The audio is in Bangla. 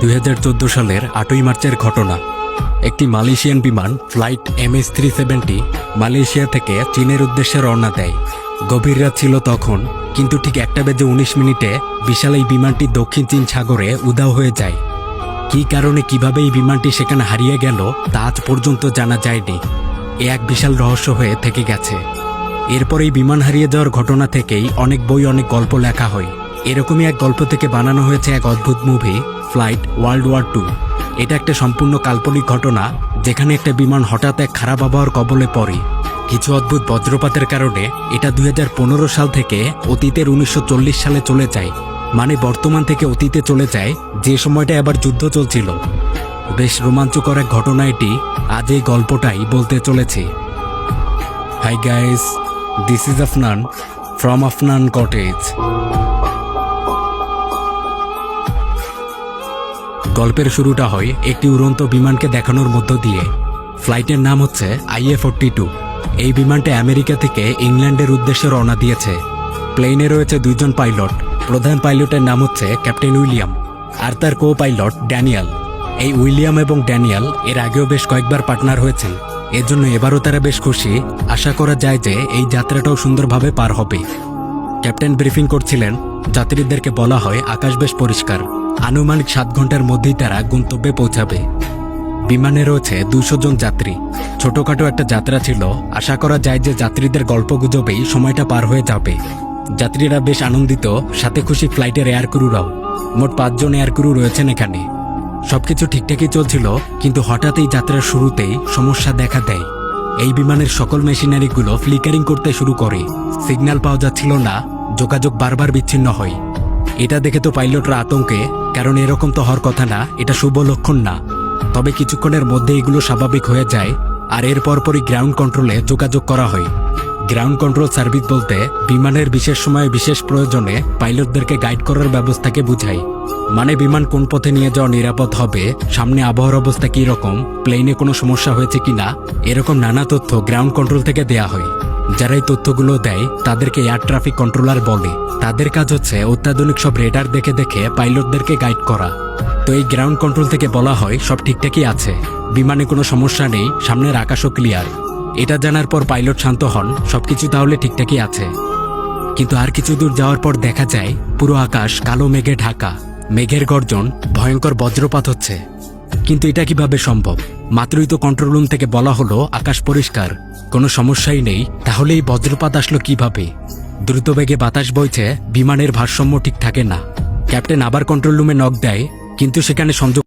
2014 সালের 8ই মার্চের ঘটনা। একটি মালয়েশিয়ান বিমান ফ্লাইট MH370 মালয়েশিয়া থেকে চীনের উদ্দেশ্যে রওনা দেয়। গভীর রাত ছিল তখন, কিন্তু ঠিক 1:19 বিশাল এই বিমানটি দক্ষিণ চীন সাগরে উধাও হয়ে যায়। কী কারণে কিভাবে এই বিমানটি সেখানে হারিয়ে গেল তা আজ পর্যন্ত জানা যায়নি। এ এক বিশাল রহস্য হয়ে থেকে গেছে। এরপর এই বিমান হারিয়ে যাওয়ার ঘটনা থেকেই অনেক বই, অনেক গল্প লেখা হয়। এরকমই এক গল্প থেকে বানানো হয়েছে এক অদ্ভুত মুভি, ফ্লাইট ওয়ার্ল্ড ওয়ার 2। এটা একটা সম্পূর্ণ কাল্পনিক ঘটনা, যেখানে একটা বিমান হঠাৎ এক খারাপ আবহাওয়ার কবলে পড়ে। কিছু অদ্ভুত বজ্রপাতের কারণে এটা 2015 সাল থেকে অতীতের 1940 সালে চলে যায়। মানে বর্তমান থেকে অতীতে চলে যায়, যে সময়টা আবার যুদ্ধ চলছিল। বেশ রোমাঞ্চকর এক ঘটনা এটি। আজ এই গল্পটাই বলতে চলেছি। Hi guys, this is Afnan from Afnan cottage. গল্পের শুরুটা হয় একটি উড়ন্ত বিমানকে দেখানোর মধ্য দিয়ে। ফ্লাইটের নাম হচ্ছে IA-42। এই বিমানটা আমেরিকা থেকে ইংল্যান্ডের উদ্দেশ্যে রওনা দিয়েছে। প্লেনে রয়েছে 2 জন পাইলট। প্রধান পাইলটের নাম হচ্ছে ক্যাপ্টেন উইলিয়াম, আর তার কো পাইলট ড্যানিয়েল। এই উইলিয়াম এবং ড্যানিয়েল এর আগেও বেশ কয়েকবার পার্টনার হয়েছে, এজন্য এবারও তারা বেশ খুশি। আশা করা যায় যে এই যাত্রাটাও সুন্দরভাবে পার হবে। ক্যাপ্টেন ব্রিফিং করছিলেন। যাত্রীদেরকে বলা হয় আকাশ বেশ পরিষ্কার, আনুমানিক 7 ঘন্টার মধ্যেই তারা গন্তব্যে পৌঁছাবে। বিমানে রয়েছে 200 জন যাত্রী। ছোটখাটো একটা যাত্রা ছিল। আশা করা যায় যে যাত্রীদের গল্পগুজবেই সময়টা পার হয়ে যাবে। যাত্রীরা বেশ আনন্দিত, সাথে খুশি ফ্লাইটের এয়ার ক্রুরাও। মোট 5 জন এয়ার ক্রু রয়েছেন এখানে। সবকিছু ঠিকঠাকই চলছিল, কিন্তু হঠাৎ এই যাত্রার শুরুতেই সমস্যা দেখা দেয়। এই বিমানের সকল মেশিনারিগুলো ফ্লিকারিং করতে শুরু করে। সিগন্যাল পাওয়া যাচ্ছিল না, যোগাযোগ বারবার বিচ্ছিন্ন হয়। এটা দেখে তো পাইলটরা আতঙ্কে, কারণ এরকম তো হওয়ার কথা না, এটা শুভ লক্ষণ না। তবে কিছুক্ষণের মধ্যে এগুলো স্বাভাবিক হয়ে যায়, আর এর পরপরই গ্রাউন্ড কন্ট্রোলে যোগাযোগ করা হয়। গ্রাউন্ড কন্ট্রোল সার্ভিস বলতে বিমানের বিশেষ সময়ে বিশেষ প্রয়োজনে পাইলটদেরকে গাইড করার ব্যবস্থাকে বোঝায়। মানে বিমান কোন পথে নিয়ে যাওয়া নিরাপদ হবে, সামনে আবহাওয়ার অবস্থা কী রকম, প্লেনে কোনো সমস্যা হয়েছে কিনা, এরকম নানা তথ্য গ্রাউন্ড কন্ট্রোল থেকে দেয়া হয়। যারা এই তথ্যগুলো দেয় তাদেরকে এয়ার ট্রাফিক কন্ট্রোলার বলে। তাদের কাজ হচ্ছে অত্যাধুনিক সব রেডার দেখে দেখে পাইলটদেরকে গাইড করা। তো এই গ্রাউন্ড কন্ট্রোল থেকে বলা হয় সব ঠিকঠাকই আছে, বিমানে কোনো সমস্যা নেই, সামনের আকাশও ক্লিয়ার। এটা জানার পর পাইলট শান্ত হন, সবকিছু তাহলে ঠিকঠাকই আছে। কিন্তু আর কিছু দূর যাওয়ার পর দেখা যায় পুরো আকাশ কালো মেঘে ঢাকা। মেঘের গর্জন, ভয়ঙ্কর বজ্রপাত হচ্ছে। কিন্তু এটা কিভাবে সম্ভব? মাত্রই তো কন্ট্রোল রুম থেকে বলা হলো আকাশ পরিষ্কার, কোনো সমস্যাই নেই। তাহলে এই বজ্রপাত আসলো কিভাবে? দ্রুত বেগে বাতাস বইছে, বিমানের ভারসাম্য ঠিক থাকে না। ক্যাপ্টেন আবার কন্ট্রোল রুমে নক দেয়, কিন্তু সেখানে সংযোগ